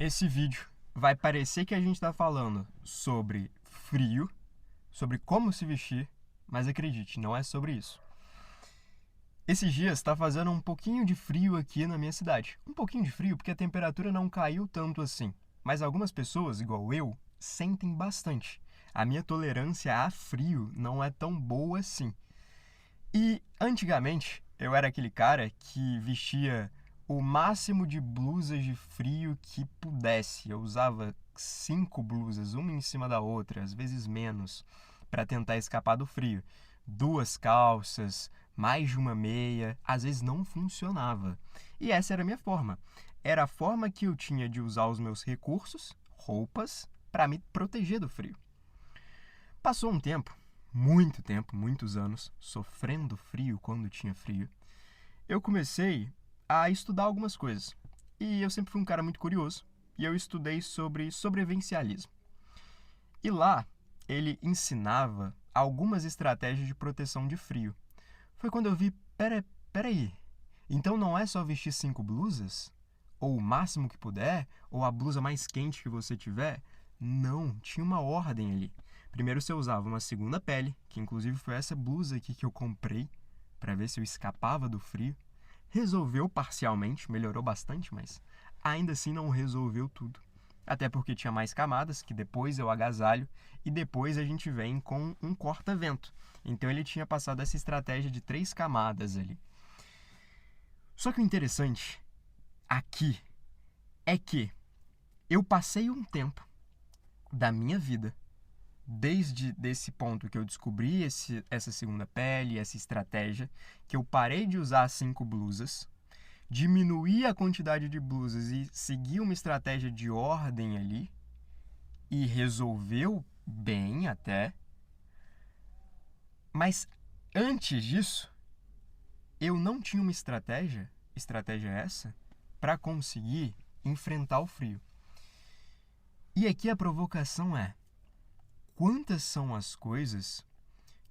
Esse vídeo vai parecer que a gente está falando sobre frio, sobre como se vestir, mas acredite, não é sobre isso. Esses dias está fazendo um pouquinho de frio aqui na minha cidade. Um pouquinho de frio porque a temperatura não caiu tanto assim. Mas algumas pessoas, igual eu, sentem bastante. A minha tolerância a frio não é tão boa assim. E antigamente eu era aquele cara que vestia o máximo de blusas de frio que pudesse. Eu usava 5 blusas, uma em cima da outra, às vezes menos, para tentar escapar do frio. 2 calças, mais de uma meia, às vezes não funcionava. E essa era a minha forma. Era a forma que eu tinha de usar os meus recursos, roupas, para me proteger do frio. Passou um tempo, muito tempo, muitos anos, sofrendo frio quando tinha frio, eu comecei a estudar algumas coisas. E eu sempre fui um cara muito curioso, e eu estudei sobre sobrevivencialismo. E lá, ele ensinava algumas estratégias de proteção de frio. Foi quando eu vi, peraí, então não é só vestir 5 blusas? Ou o máximo que puder? Ou a blusa mais quente que você tiver? Não, tinha uma ordem ali. Primeiro você usava uma segunda pele, que inclusive foi essa blusa aqui que eu comprei, para ver se eu escapava do frio. Resolveu parcialmente, melhorou bastante, mas ainda assim não resolveu tudo. Até porque tinha mais camadas, que depois eu agasalho, e depois a gente vem com um corta-vento. Então ele tinha passado essa estratégia de 3 camadas ali. Só que o interessante aqui é que eu passei um tempo da minha vida, desde esse ponto que eu descobri essa segunda pele, essa estratégia, que eu parei de usar 5 blusas, diminuí a quantidade de blusas e segui uma estratégia de ordem ali, e resolveu bem até. Mas antes disso, eu não tinha uma estratégia essa, para conseguir enfrentar o frio. E aqui a provocação é: quantas são as coisas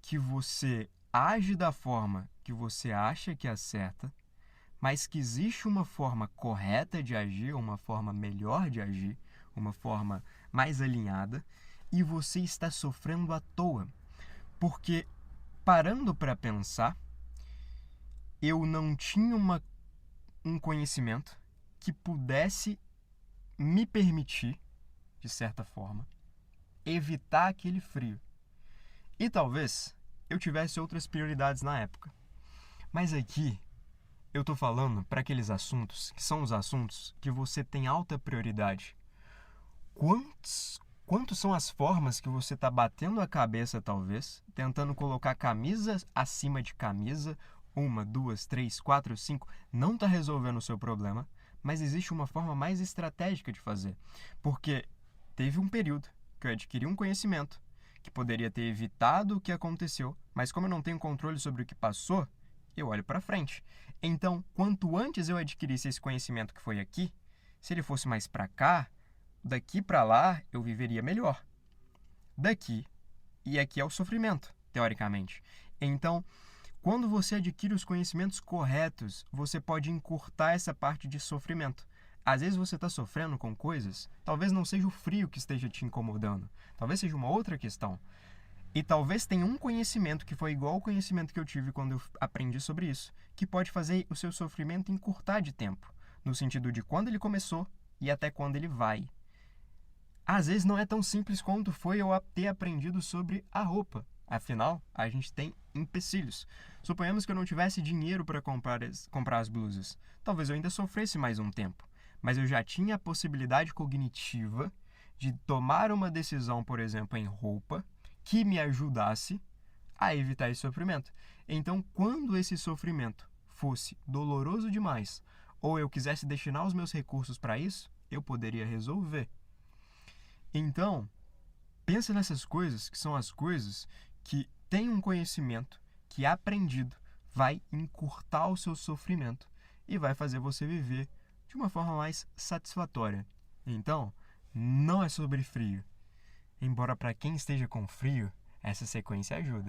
que você age da forma que você acha que é certa, mas que existe uma forma correta de agir, uma forma melhor de agir, uma forma mais alinhada, e você está sofrendo à toa? Porque, parando para pensar, eu não tinha um conhecimento que pudesse me permitir, de certa forma, evitar aquele frio. E talvez eu tivesse outras prioridades na época. Mas aqui eu tô falando para aqueles assuntos que são os assuntos que você tem alta prioridade. Quantos são as formas que você está batendo a cabeça, talvez, tentando colocar camisa acima de camisa, uma, duas, três, quatro, cinco, não está resolvendo o seu problema, mas existe uma forma mais estratégica de fazer. Porque teve um período que eu adquiri um conhecimento que poderia ter evitado o que aconteceu, mas como eu não tenho controle sobre o que passou, eu olho para frente. Então, quanto antes eu adquirisse esse conhecimento que foi aqui, se ele fosse mais para cá, daqui para lá eu viveria melhor. Daqui e aqui é o sofrimento, teoricamente. Então, quando você adquire os conhecimentos corretos, você pode encurtar essa parte de sofrimento. Às vezes você está sofrendo com coisas, talvez não seja o frio que esteja te incomodando, talvez seja uma outra questão. E talvez tenha um conhecimento que foi igual ao conhecimento que eu tive quando eu aprendi sobre isso, que pode fazer o seu sofrimento encurtar de tempo, no sentido de quando ele começou e até quando ele vai. Às vezes não é tão simples quanto foi eu ter aprendido sobre a roupa. Afinal, a gente tem empecilhos. Suponhamos que eu não tivesse dinheiro para comprar as blusas. Talvez eu ainda sofresse mais um tempo. Mas eu já tinha a possibilidade cognitiva de tomar uma decisão, por exemplo, em roupa, que me ajudasse a evitar esse sofrimento. Então, quando esse sofrimento fosse doloroso demais, ou eu quisesse destinar os meus recursos para isso, eu poderia resolver. Então, pensa nessas coisas, que são as coisas que tem um conhecimento que aprendido vai encurtar o seu sofrimento e vai fazer você viver de uma forma mais satisfatória. Então, não é sobre frio. Embora para quem esteja com frio, essa sequência ajuda.